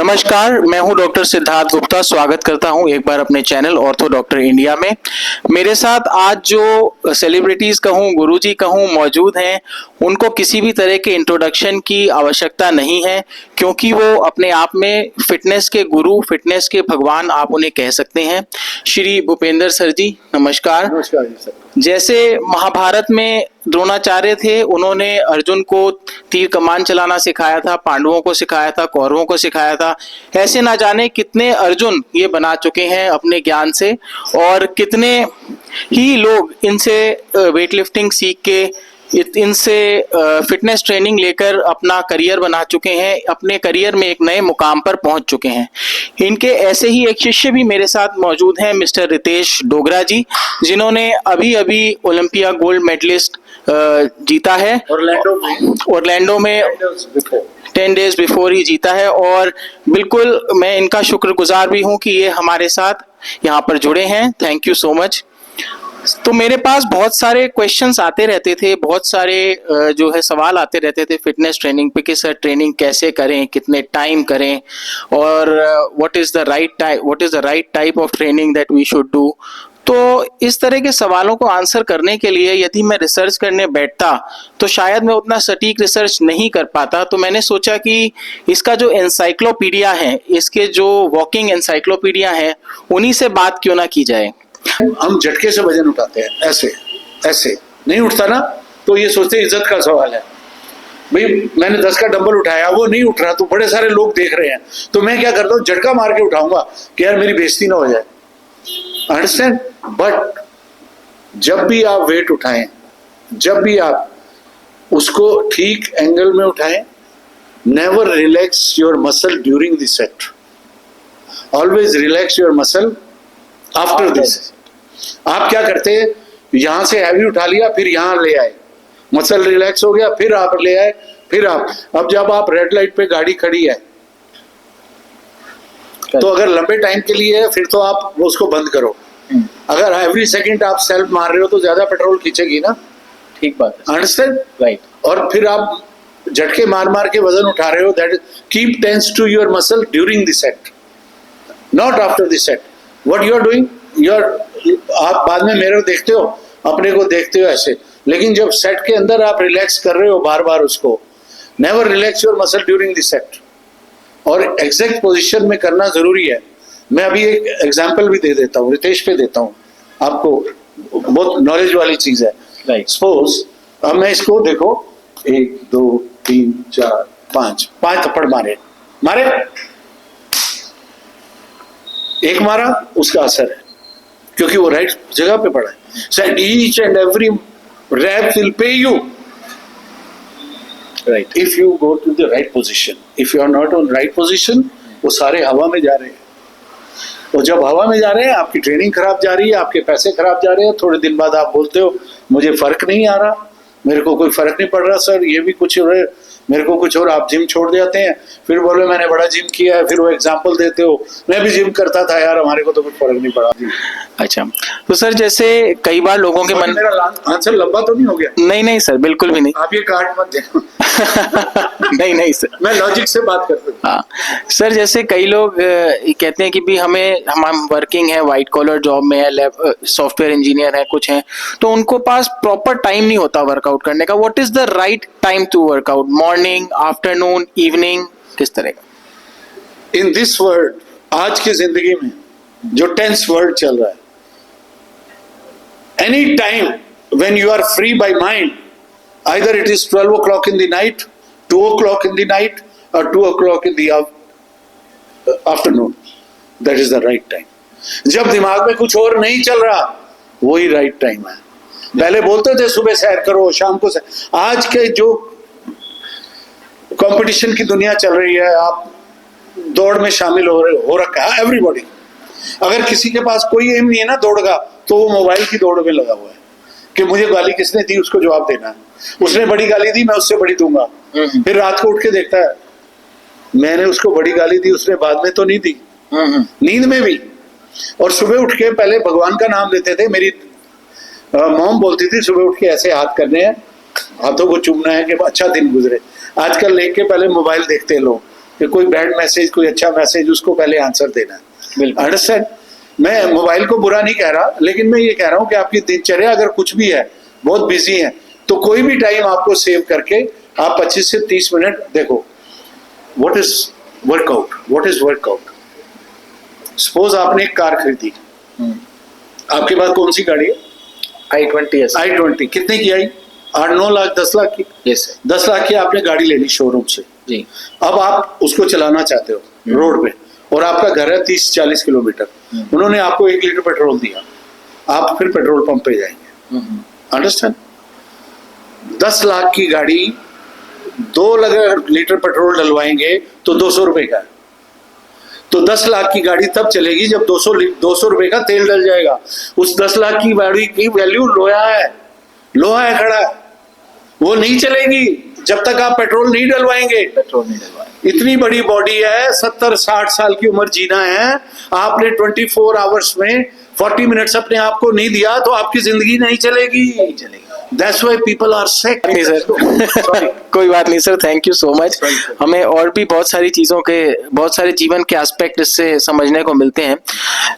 नमस्कार, मैं हूं डॉक्टर सिद्धार्थ गुप्ता। स्वागत करता हूं एक बार अपने चैनल ऑर्थो डॉक्टर इंडिया में। मेरे साथ आज जो सेलिब्रिटीज कहूं, गुरुजी कहूं, मौजूद हैं, उनको किसी भी तरह के इंट्रोडक्शन की आवश्यकता नहीं है, क्योंकि वो अपने आप में फिटनेस के गुरु, फिटनेस के भगवान आप उन्हें कह सकते हैं। श्री भूपेंद्र सर जी, नमस्कार। नमस्कार जी सर। जैसे महाभारत में द्रोणाचार्य थे, उन्होंने अर्जुन को तीर कमान चलाना सिखाया था, पांडवों को सिखाया था, कौरवों को सिखाया था। ऐसे ना जाने कितने अर्जुन ये बना चुके हैं अपने ज्ञान से, और कितने ही लोग इनसे वेट लिफ्टिंग सीख के, इनसे फिटनेस ट्रेनिंग लेकर अपना करियर बना चुके हैं, अपने करियर में एक नए मुकाम पर पहुंच चुके हैं। इनके ऐसे ही एक शिष्य भी मेरे साथ मौजूद हैं, मिस्टर रितेश डोगरा जी, जिन्होंने अभी अभी ओलंपिया गोल्ड मेडलिस्ट जीता है ऑरलैंडो में 10 डेज बिफोर ही जीता है। और बिल्कुल मैं इनका शुक्रगुजार भी हूं कि ये हमारे साथ यहाँ पर जुड़े हैं। Thank you so much. तो मेरे पास बहुत सारे क्वेश्चंस आते रहते थे, बहुत सारे जो है सवाल आते रहते थे फिटनेस ट्रेनिंग पे कि सर ट्रेनिंग कैसे करें, कितने टाइम करें, और what is the right type of training that we should do. तो इस तरह के सवालों को आंसर करने के लिए यदि मैं रिसर्च करने बैठता तो शायद मैं उतना सटीक रिसर्च नहीं कर पाता। तो मैंने सोचा कि इसका जो एनसाइक्लोपीडिया है, इसके जो वॉकिंग एनसाइक्लोपीडिया है, उन्हीं से बात क्यों ना की जाए। हम झटके से वजन उठाते हैं, ऐसे ऐसे नहीं उठता ना, तो ये सोचते हैं इज्जत का सवाल है। भाई मैंने 10 का डंबल उठाया, वो नहीं उठ रहा, तो बड़े सारे लोग देख रहे हैं, तो मैं क्या करता हूँ, झटका मार के उठाऊंगा कि यार मेरी बेइज्जती ना हो जाए। अंडरस्टैंड? बट जब भी आप वेट उठाएं, जब भी आप उसको ठीक एंगल में उठाएं, never relax your muscle during the set, always relax your muscle after this. आप क्या करते हैं, यहां से हैवी उठा लिया, फिर यहां ले आए, मसल रिलैक्स हो गया, फिर आप ले आए, फिर आप, अब जब आप रेड लाइट पे गाड़ी खड़ी है तो अगर लंबे टाइम के लिए है फिर तो आप उसको बंद करो। अगर एवरी सेकंड आप सेल्फ मार रहे हो तो ज्यादा पेट्रोल खींचेगी ना। ठीक बात है। अंडरस्टैंड? राइट। और फिर आप झटके मार मार के वजन उठा रहे हो, that keep tense to your muscle during the set, not after the set. What you are doing, आप बाद में मेरे को देखते हो, अपने को देखते हो ऐसे, लेकिन जब सेट के अंदर आप रिलैक्स कर रहे हो बार बार उसको, never relax your muscle during the set, और एग्जैक्ट पोजीशन में करना जरूरी है। मैं अभी एक एग्जांपल भी दे देता हूँ, रितेश पे देता हूँ, आपको बहुत नॉलेज वाली चीज है। राइट। सपोज अब मैं इसको देखो, 1 2 3 4 5 थप्पड़ मारे, एक मारा, उसका असर है क्योंकि वो राइट जगह पे पड़ा है। So each and every rep will pay you, right, if you go to the right position. If you are not on right position, वो सारे हवा में जा रहे हैं, और जब हवा में जा रहे हैं आपकी ट्रेनिंग खराब जा रही है, आपके पैसे खराब जा रहे हैं। थोड़े दिन बाद आप बोलते हो मुझे फर्क नहीं आ रहा, मेरे को कोई फर्क नहीं पड़ रहा सर, ये भी कुछ हो रहा है, मेरे को कुछ और, आप जिम छोड़ जाते हैं, फिर बोले मैंने बड़ा जिम किया है, फिर वो एग्जांपल देते हो मैं भी जिम करता था यार, हमारे को तो कुछ फर्क नहीं पड़ा। अच्छा, तो सर जैसे कई बार लोगों के मन, मेरा आंसर लंबा तो नहीं हो गया? नहीं सर, बिल्कुल भी नहीं। आप ये काट मत देना। नहीं सर, मैं लॉजिक से बात करता हूँ। हाँ सर, जैसे कई लोग कहते हैं कि भी हम वर्किंग है, व्हाइट कॉलर जॉब में है, सॉफ्टवेयर इंजीनियर है, कुछ है, तो उनको पास प्रॉपर टाइम नहीं होता वर्कआउट करने का। What is the right time to workout, morning, afternoon, evening, किस तरह का? इन दिस वर्ल्ड, आज की जिंदगी में जो टेंस वर्ल्ड चल रहा है, any time when you are free by mind, either it is 12 o'clock in the night, 2 o'clock in the night, or 2 o'clock in the afternoon, that is the right time. जब दिमाग में कुछ और नहीं चल रहा, वही राइट टाइम है। पहले बोलते थे सुबह सैर करो, शाम को सैर। आज के जो कंपटीशन की दुनिया चल रही है, आप दौड़ में शामिल हो रखा है एवरीबॉडी। अगर किसी के पास कोई एम नहीं है ना दौड़ का, तो वो मोबाइल की दौड़ में लगा हुआ है कि मुझे गाली किसने दी उसको जवाब देना है, उसने बड़ी गाली दी मैं उससे बड़ी दूंगा। फिर रात को उठ के देखता है मैंने उसको बड़ी गाली दी, उसने बाद में तो नहीं दी, नींद में भी। और सुबह उठ के पहले भगवान का नाम लेते थे। मेरी मॉम बोलती थी सुबह उठ के ऐसे हाथ करने हैं, हाथों को चूमना है कि अच्छा दिन गुजरे। आजकल लेके पहले मोबाइल देखते हैं लोग, कि कोई बैड मैसेज, कोई अच्छा मैसेज, उसको पहले आंसर देना है। बिल्कुल। अंडरस्टैंड? मैं मोबाइल को बुरा नहीं कह रहा, लेकिन मैं ये कह रहा हूँ कि आपकी दिनचर्या अगर कुछ भी है, बहुत बिजी है, तो कोई भी टाइम आपको सेव करके आप 25 से 30 मिनट देखो। What is workout? What is workout? Suppose आपने एक कार खरीदी, आपके पास कौन सी गाड़ी है? i20 i20। कितने की आई? 8-9 लाख, 10 लाख की। यस 10 लाख की आपने गाड़ी ले ली शोरूम से। जी। अब आप उसको चलाना चाहते हो रोड पे, और आपका घर है 30-40 किलोमीटर। उन्होंने आपको 1 लीटर पेट्रोल दिया, आप फिर पेट्रोल पंप पे जाएंगे। अंडरस्टैंड? 10 लाख की गाड़ी 2 लीटर पेट्रोल डलवाएंगे तो 200 रुपए का है। तो 10 लाख की गाड़ी तब चलेगी जब 200 रुपए का तेल डल जाएगा। उस 10 लाख की गाड़ी की वैल्यू लोहा है, लोहा है खड़ा, वो नहीं चलेगी जब तक आप पेट्रोल नहीं डलवाएंगे। इतनी बड़ी बॉडी है, 70-60 साल की उम्र जीना है, आपने 24 आवर्स में 40 मिनट्स अपने आप को नहीं दिया तो आपकी जिंदगी नहीं चलेगी। That's why people are sick. नहीं सर कोई बात नहीं sir, thank you so much. हमें और भी बहुत सारी चीज़ों के, बहुत सारे जीवन के एस्पेक्ट इससे समझने को मिलते हैं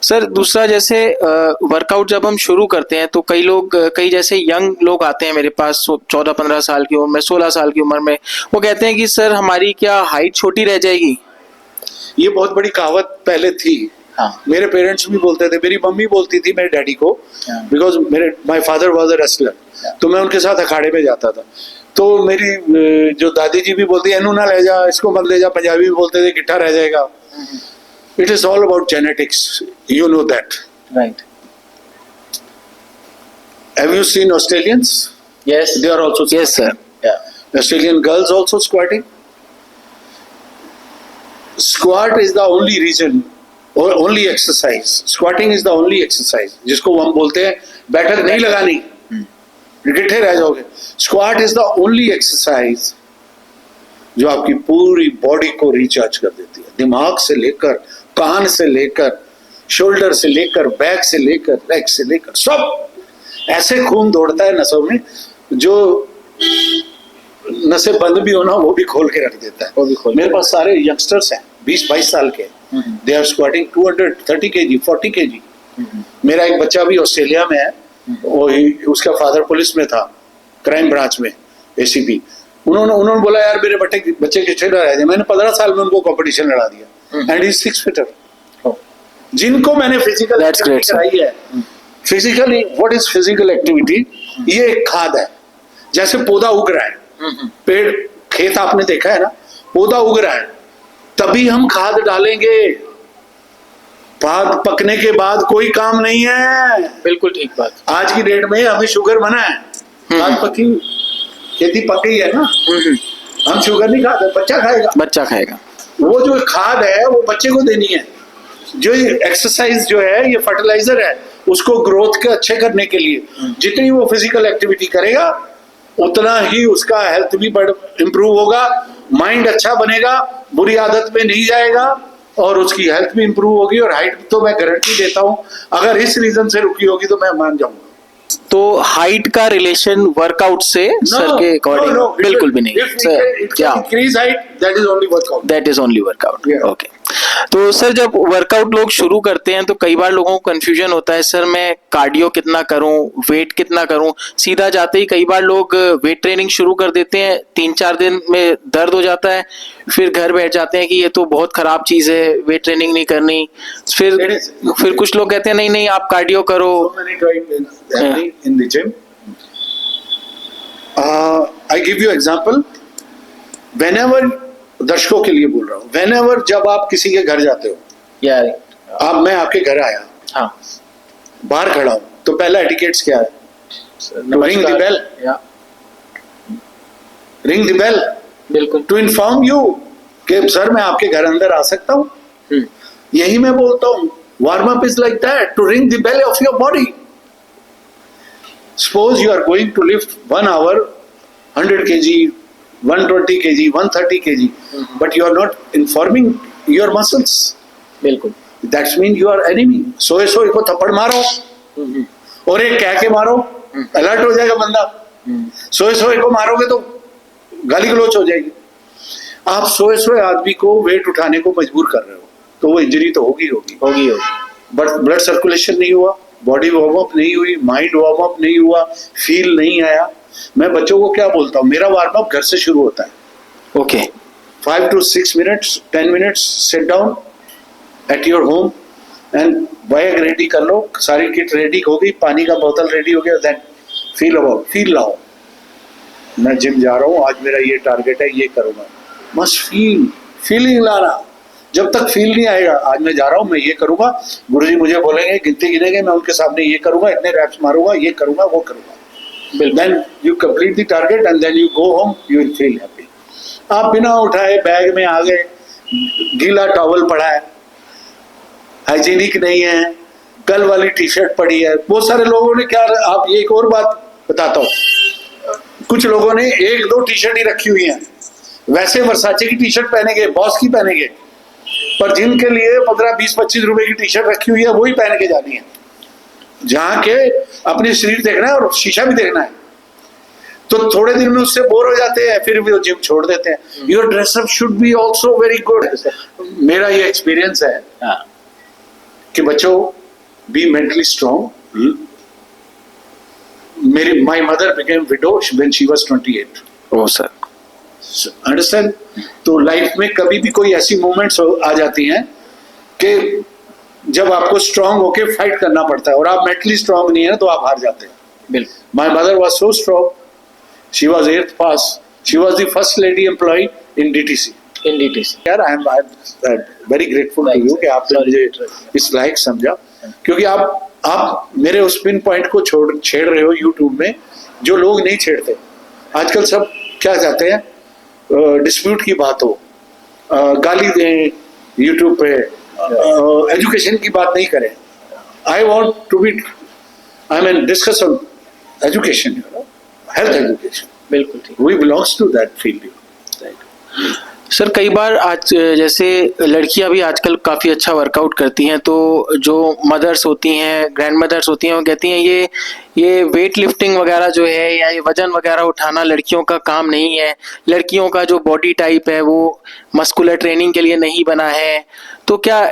सर। दूसरा, जैसे वर्कआउट जब हम शुरू करते हैं तो कई जैसे यंग लोग आते हैं मेरे पास 14-15 साल की उम्र में, 16 साल की उम्र में, वो कहते हैं कि सर हमारी क्या हाइट छोटी रह जाएगी? ये बहुत बड़ी कहावत पहले थी। हाँ। मेरे पेरेंट्स भी बोलते थे, मेरी मम्मी बोलती थी मेरे डैडी को, because my father was a wrestler, तो मैं उनके साथ अखाड़े में जाता था। तो मेरी जो दादी जी भी बोलती, एनू ना ले जा, इसको मत ले जा, पंजाबी भी बोलते थे गिट्ठा रह जाएगा। It is all about genetics, you know that, right? Have you seen Australians? Yes, they are also, yes sir, Australian girls also squatting. Squat is the only reason और only exercise, squatting is the only exercise जिसको हम बोलते हैं बैठक नहीं लगानी, गिट्ठे रह जाओगे। Squat is the only exercise जो आपकी पूरी बॉडी को रिचार्ज कर देती है, दिमाग से लेकर, कान से लेकर, शोल्डर से लेकर, बैक से लेकर, लेग से लेकर, सब ऐसे खून दौड़ता है नसों में, जो नसें बंद भी होना वो भी खोल के रख देता है, वो भी खोल। मेरे पास सारे यंगस्टर्स हैं 20-22 साल के, they are squirting 230 kg, 40 kg। मेरा एक बच्चा भी ऑस्ट्रेलिया में है, वो उसका फादर पुलिस में था, क्राइम ब्रांच में, ACP। उन्होंने बोला यार मेरे बच्चे कितने रह जाए, मैंने 15 साल में उनको कंपटीशन लड़ा दिया, एंड ही 6 फीटर। जिनको मैंने फिजिकल एक्टिविटी कराई है, physically, what is physical activity? ये एक खाद है। जैसे पौधा उग रहा है, पेड़, खेत आपने देखा है ना, पौधा उग रहा है, तभी हम खाद डालेंगे। खाद पकने के बाद कोई काम नहीं है। बिल्कुल ठीक बात। आज की डेट में हमें शुगर बना है, खाद पकी, खेती पक गई है ना, हम शुगर नहीं खाते, बच्चा खाएगा, बच्चा खाएगा। वो जो खाद है वो बच्चे को देनी है। जो एक्सरसाइज जो है ये फर्टिलाइजर है उसको ग्रोथ के अच्छे करने के लिए। जितनी वो फिजिकल एक्टिविटी करेगा उतना ही उसका हेल्थ भी इम्प्रूव होगा, माइंड अच्छा बनेगा, बुरी आदत में नहीं जाएगा, और उसकी हेल्थ भी इम्प्रूव होगी। और हाइट तो मैं गारंटी देता हूं, अगर इस रीजन से रुकी होगी तो मैं मान जाऊंगा। तो हाइट का रिलेशन वर्कआउट से सर के अकॉर्डिंग बिल्कुल भी नहीं सर। क्या increase height, that is only workout, that is only workout. Okay. तो सर जब वर्कआउट लोग शुरू करते हैं तो कई बार लोगों को कंफ्यूजन होता है, सर मैं कार्डियो कितना करूं, वेट कितना करूं। सीधा जाते ही कई बार लोग वेट ट्रेनिंग शुरू कर देते हैं, 3-4 दिन में दर्द हो जाता है, फिर घर बैठ जाते हैं कि ये तो बहुत खराब चीज है, वेट ट्रेनिंग नहीं करनी। फिर कुछ लोग कहते हैं नहीं नहीं आप कार्डियो करो। in the gym. I give you example. Whenever, दर्शकों के लिए बोल रहा हूँ, whenever जब आप किसी के घर जाते हो, मैं आपके घर आया, हाँ, बाहर खड़ा हूँ, तो पहला एटिकेट्स क्या है? Ring the bell. Ring the bell. बिल्कुल। To inform you कि सर मैं आपके घर अंदर आ सकता हूँ। यही मैं बोलता हूँ, warm up is like that, to ring the bell of your body. Suppose you are going to lift 1 hour 100 kg, 120 kg, 130 kg, but you are not informing your muscles. बिल्कुल। That means you are enemy. सोए को थप्पड़ मारो और एक कह के मारो, अलर्ट हो जाएगा बंदा। सोए को मारोगे तो गाली गलोच हो जाएगी। आप सोए सोए आदमी को वेट उठाने को मजबूर कर रहे हो, तो वो इंजरी तो होगी होगी होगी बट ब्लड सर्कुलेशन नहीं हुआ, बॉडी वार्म अप नहीं हुई, माइंड वार्म अप नहीं हुआ, फील नहीं आया। मैं बच्चों को क्या बोलता हूँ, मेरा वार्म अप घर से शुरू होता है। Okay 5 to 6 minutes, 10 minutes, sit down at your home and bag ready कर लो, सारी किट रेडी हो गई, पानी का बोतल रेडी हो गया, देन फील लाओ, मैं जिम जा रहा हूँ, आज मेरा ये टारगेट है, ये करूंगा। मस्ट फीलिंग लाना। जब तक फील नहीं आएगा, आज मैं जा रहा हूँ, मैं ये करूंगा, गुरुजी मुझे बोलेंगे, गिनती गिनेंगे, मैं उनके सामने ये करूंगा, इतने रैप्स मारूंगा, ये करूंगा, वो करूंगा। Then you complete the target and then you go home, you will feel happy. आप बिना उठाए बैग में आ गए, गीला टॉवल पड़ा है, हाइजीनिक नहीं है, कल वाली टी शर्ट पड़ी है। बहुत सारे लोगों ने क्या, आप ये एक और बात बताता हूँ, कुछ लोगों ने 1-2 टी शर्ट ही रखी हुई हैं, वैसे वर्साचे की टी शर्ट पहनेंगे, बॉस की पहनेंगे, पर जिनके लिए 15, 20, 25 रुपए की टी शर्ट रखी हुई है वही पहन के जानी है, जहाँ के अपने शरीर देखना है और शीशा भी देखना है। तो थोड़े दिन में उससे बोर हो जाते हैं, फिर भी जिम छोड़ देते हैं। Your dress up should be also very good. मेरा ये एक्सपीरियंस है कि बच्चों be mentally strong. My mother became widow when she was 28। Oh sir, understand? तो लाइफ में कभी भी कोई ऐसी मोमेंट्स आ जाती हैं कि जब आपको स्ट्रांग होके फाइट करना पड़ता है, और आप मेंटली स्ट्रांग नहीं है तो आप हार जाते हैं। बिल्कुल। My mother was so strong, she was 8th pass, she was the first lady employ in DTC. यार I am very grateful to you कि आपने मुझे इस लायक समझा, क्योंकि आप मेरे उस पिन पॉइंट को छेड़ रहे हो यूट्यूब में, जो लोग नहीं छेड़ते। आजकल सब क्या चाहते हैं, डिस्प्यूट की बात हो, गाली दें यूट्यूब पे, एजुकेशन की बात नहीं करें। I want to be, I mean discuss on education, health education. बिल्कुल ठीक। We belongs to that field. Sir कई बार आज जैसे लड़कियां भी आजकल काफ़ी अच्छा वर्कआउट करती हैं, तो जो मदर्स होती हैं, ग्रैंड मदर्स होती हैं, वो कहती हैं ये वेट लिफ्टिंग वगैरह जो है या ये वजन वगैरह उठाना लड़कियों का काम नहीं है, लड़कियों का जो बॉडी टाइप है वो मस्कुलर ट्रेनिंग के लिए नहीं बना है। तो क्या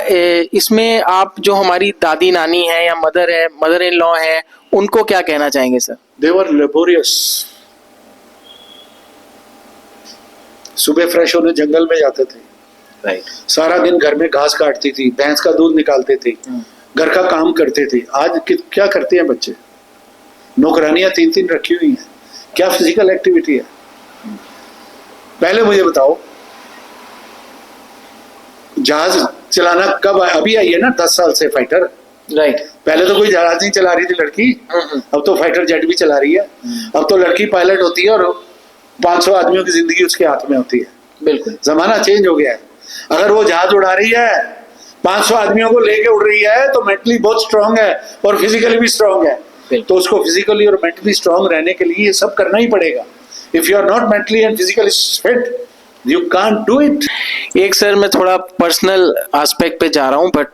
इसमें आप जो हमारी दादी नानी है या मदर इन लॉ है, उनको क्या कहना चाहेंगे सर? दे वर लेबोरियस। सुबह फ्रेश होने जंगल में जाते थे, राइट, सारा दिन घर में घास काटती थी, भैंस का दूध निकालते थे, घर का काम करते थे। आज क्या करते हैं बच्चे? नौकरानियां 3-3 रखी हुई हैं। क्या फिजिकल एक्टिविटी है? पहले मुझे बताओ, जहाज चलाना कब अभी आई है ना, 10 साल से फाइटर। राइट। पहले तो कोई जहाज नहीं चला रही थी लड़की, अब तो फाइटर जेट भी चला रही है। अब तो लड़की पायलट होती है और 500 आदमियों की जिंदगी उसके हाथ में होती है। बिल्कुल, जमाना चेंज हो गया है। अगर वो जहाज उड़ा रही है, 500 आदमियों को लेके उड़ रही है, तो मेंटली बहुत स्ट्रांग है और फिजिकली भी स्ट्रांग है। तो उसको फिजिकली और मेंटली स्ट्रांग रहने के लिए ये सब करना ही पड़ेगा। If you are not mentally and physically fit, you can't do it. एक सर मैं थोड़ा पर्सनल एस्पेक्ट पे जा रहा हूँ, बट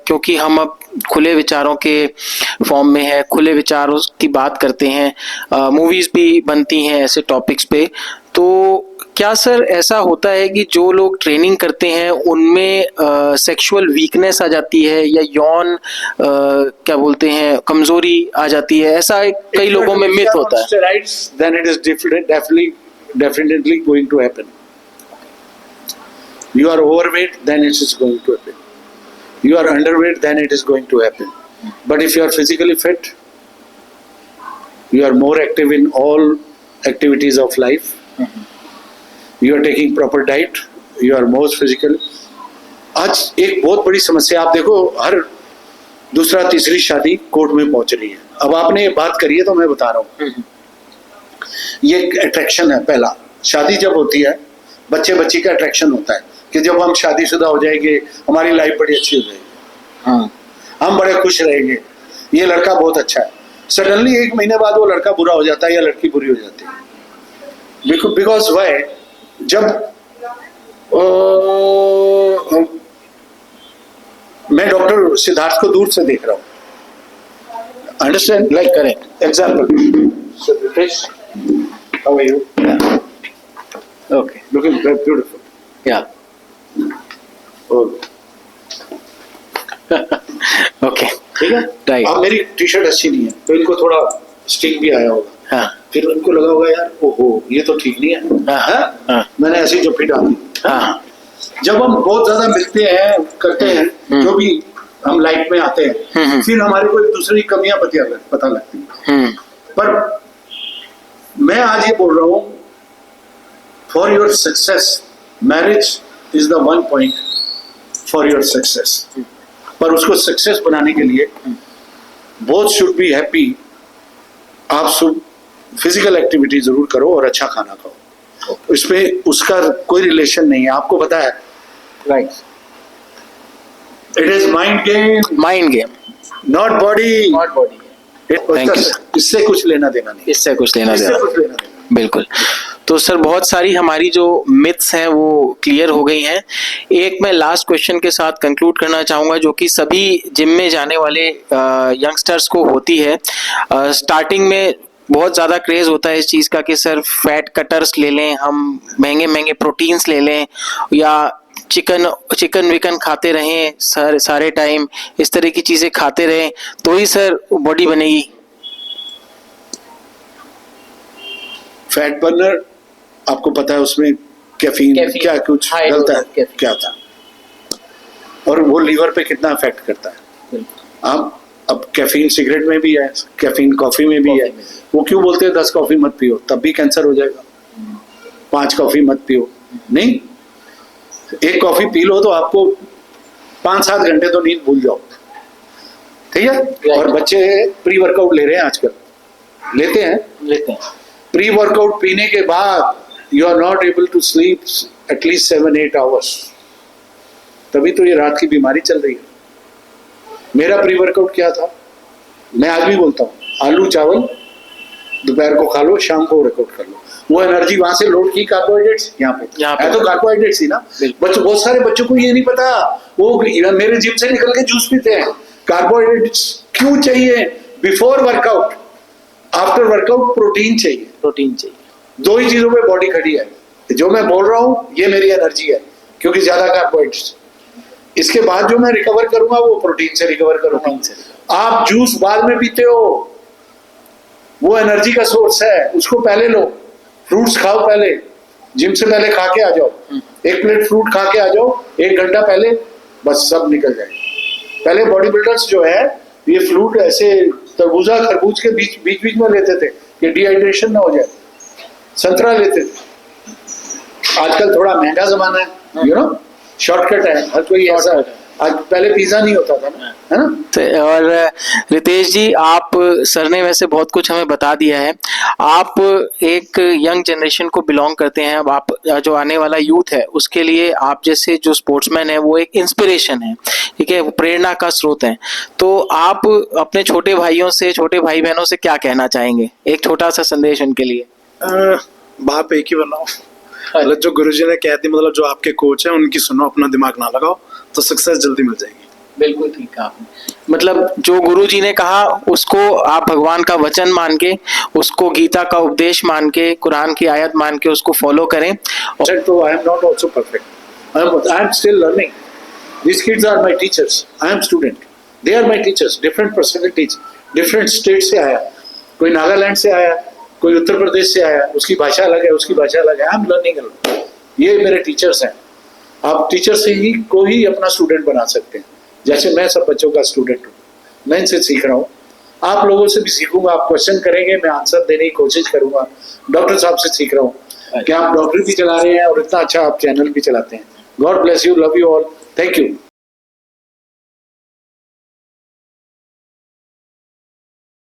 क्योंकि हम अब खुले विचारों के फॉर्म में है, खुले विचारों की बात करते हैं, मूवीज भी बनती हैं ऐसे टॉपिक्स पे, तो क्या सर ऐसा होता है कि जो लोग ट्रेनिंग करते हैं उनमें सेक्सुअल वीकनेस आ जाती है या यौन क्या बोलते हैं कमजोरी आ जाती है? ऐसा कई लोगों में मिथ होता है। Then it is definitely going to happen. You are overweight, then it is going to happen. You are underweight, then it is going to happen. But if you are physically fit, you are more active in all activities of life. You are taking proper diet. You are more physical. आज एक बहुत बड़ी समस्या आप देखो, हर दूसरा तीसरी शादी कोर्ट में पहुंच रही है। अब आपने ये बात करी है तो मैं बता रहा हूँ, ये अट्रैक्शन है। पहला, शादी जब होती है, बच्चे बच्ची का अट्रैक्शन होता है कि जब हम शादीशुदा हो जाएंगे हमारी लाइफ बड़ी अच्छी हो जाएगी, हाँ, हम बड़े खुश रहेंगे, ये लड़का बहुत अच्छा है। सडनली 1 महीने बाद वो लड़का बुरा हो जाता है या लड़की बुरी हो जाती है। Because why? जब मैं डॉक्टर सिद्धार्थ को दूर से देख रहा हूँ, understand, like correct example, how are you? Okay, looking beautiful. या और ओके ठीक है Right. अब मेरी टी शर्ट अच्छी नहीं है तो इनको थोड़ा स्टिंग भी आया होगा, हाँ फिर उनको लगा होगा यार ओहो ये तो ठीक नहीं है, हाँ, हाँ। मैंने ऐसी जफ्फी डाली। हाँ जब हम बहुत ज्यादा मिलते हैं करते हैं जो भी हम लाइफ में आते हैं फिर हमारे को एक दूसरे की कमियां पता लगती हैं। पर मैं आज ये बोल रहा हूं for your success marriage is the one point for your success, पर उसको सक्सेस बनाने के लिए बोथ शुड बी हैप्पी। आप फिजिकल एक्टिविटी जरूर करो और अच्छा खाना खाओ, इसमें उसका कोई रिलेशन नहीं है, आपको पता है। Right, it is mind game not body. Not body, Thank you, इससे कुछ लेना देना नहीं, इससे कुछ लेना इससे देना। कुछ लेना देना। बिल्कुल। तो सर बहुत सारी हमारी जो मिथ्स हैं वो क्लियर हो गई हैं। एक मैं लास्ट क्वेश्चन के साथ कंक्लूड करना चाहूँगा जो कि सभी जिम में जाने वाले यंगस्टर्स को होती है। स्टार्टिंग में बहुत ज़्यादा क्रेज़ होता है इस चीज़ का कि सर फैट कटर्स ले लें, हम महंगे महंगे प्रोटीन्स ले लें या चिकन विकन खाते रहें सर सारे टाइम, इस तरह की चीज़ें खाते रहें तो ही सर बॉडी बनेगी। फैट बर्नर आपको पता है उसमें कैफीन क्या कुछ high डलता dose है क्या था, और वो लीवर पे कितना इफेक्ट करता है। अब कैफीन सिगरेट में भी है, कैफीन कॉफी में भी है। वो क्यों बोलते हैं 10 कॉफी मत पियो, तब भी कैंसर हो जाएगा। 5 कॉफी मत पियो, नहीं 1 कॉफी पी लो तो आपको 5-7 घंटे तो नींद भूल जाओ, ठीक है। और बच्चे प्री वर्कआउट ले रहे हैं आजकल, लेते हैं प्री वर्कआउट पीने के बाद you are not able to sleep at least 7-8 hours, तभी तो ये रात की बीमारी चल रही है। मेरा प्री वर्कआउट क्या था, मैं आज भी बोलता हूँ, आलू चावल दोपहर को खा लो, शाम को वर्कआउट कर लो। वो एनर्जी वहां से लोड की कार्बोहाइड्रेट्स यहाँ पे है, तो कार्बोहाइड्रेट्स ही ना। बच्चों बहुत सारे बच्चों को ये नहीं पता, वो मेरे जिम से निकल के जूस पीते हैं। कार्बोहाइड्रेट्स क्यों चाहिए before workout, after workout protein चाहिए। दो ही चीजों पे बॉडी खड़ी है, जो मैं बोल रहा हूँ ये मेरी एनर्जी है क्योंकि ज्यादा कार्बोहाइड्रेट्स। इसके बाद जो मैं रिकवर करूंगा वो प्रोटीन से रिकवर करूंगा। आप जूस बाद में पीते हो, वो एनर्जी का सोर्स है, उसको पहले लो। फ्रूट्स खाओ पहले, जिम से पहले खा के आ जाओ, 1 प्लेट फ्रूट खा के आ जाओ 1 घंटा पहले, बस सब निकल जाए। पहले बॉडी बिल्डर्स जो है ये फ्रूट ऐसे तरबूजा खरबूज के बीच में लेते थे कि डिहाइड्रेशन ना हो जाए, संतरा लेते थे। आजकल थोड़ा महंगा जमाना है, यू नो शॉर्टकट है, हर कोई ऐसा है। आज पहले पिज्जा नहीं होता था ना, है ना। तो और रितेश जी, आप सर ने वैसे बहुत कुछ हमें बता दिया है। आप एक यंग जनरेशन को बिलोंग करते हैं, अब आप जो आने वाला यूथ है उसके लिए आप जैसे जो स्पोर्ट्समैन है वो एक इंस्पिरेशन है, ठीक है, वो प्रेरणा का स्रोत है। तो आप अपने छोटे भाइयों से, छोटे भाई बहनों से क्या कहना चाहेंगे, एक छोटा सा संदेश उनके लिए? बाप एक ही बनाओ, मतलब जो गुरुजी ने कह दी, मतलब जो आपके कोच हैं उनकी सुनो, अपना दिमाग ना लगाओ तो सक्सेस जल्दी मिल जाएगी। बिल्कुल ठीक कहा आपने। मतलब जो गुरु जी ने कहा उसको आप भगवान का वचन मान के, उसको गीता का उपदेश मान के, कुरान की आयत मान के उसको फॉलो करें। तो I am not also perfect, I am still learning. These kids are my teachers, I am student, they are my teachers, different personalities, different state से आया, कोई नागालैंड से आया, कोई उत्तर प्रदेश से आया, उसकी भाषा अलग है, उसकी भाषा अलग है। आई एम लर्निंग, ये मेरे टीचर्स हैं। आप टीचर से ही को ही अपना स्टूडेंट बना सकते हैं, जैसे मैं सब बच्चों का स्टूडेंट हूँ, मैं इनसे सीख रहा हूँ। आप लोगों से भी सीखूंगा, आप क्वेश्चन करेंगे, मैं आंसर देने की कोशिश करूंगा। डॉक्टर साहब से सीख रहा हूँ कि आप डॉक्टरी भी चला रहे हैं और इतना अच्छा आप चैनल भी चलाते हैं। God bless you, love you all, thank you.